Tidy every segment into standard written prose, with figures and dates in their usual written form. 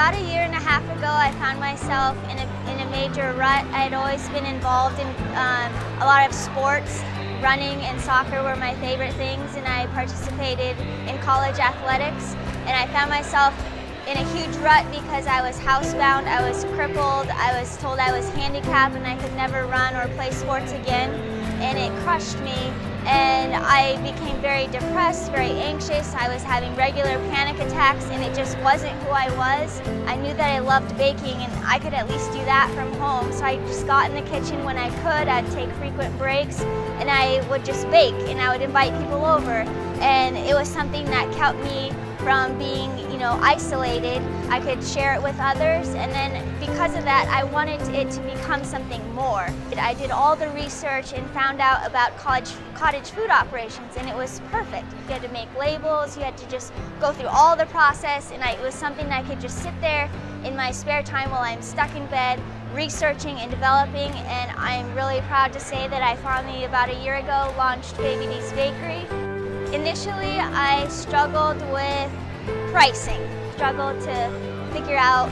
About a year and a half ago, I found myself in a major rut. I had always been involved in a lot of sports. Running and soccer were my favorite things, and I participated in college athletics. And I found myself in a huge rut because I was housebound, I was crippled, I was told I was handicapped and I could never run or play sports again. And it crushed me, and I became very depressed, very anxious. I was having regular panic attacks, and it just wasn't who I was. I knew that I loved baking, and I could at least do that from home. So I just got in the kitchen when I could. I'd take frequent breaks, and I would just bake, and I would invite people over. And it was something that kept me from being, isolated. I could share it with others, and then because of that, I wanted it to become something more. I did all the research and found out about cottage food operations, and it was perfect. You had to make labels, you had to just go through all the process, and it was something I could just sit there in my spare time while I'm stuck in bed, researching and developing, and I'm really proud to say that I finally, about a year ago, launched Baby D's Bakery. Initially, I struggled with pricing, struggled to figure out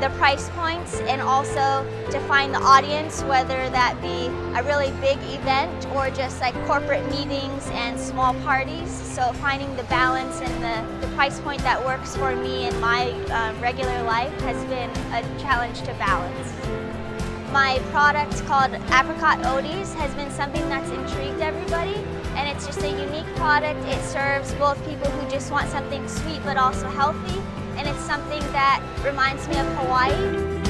the price points and also to find the audience, whether that be a really big event or just like corporate meetings and small parties. So finding the balance and the price point that works for me in my regular life has been a challenge to balance. My product called Apricot Odies has been something that's intrigued everybody, and it's just a unique product. It serves both people who just want something sweet but also healthy, and it's something that reminds me of Hawaii.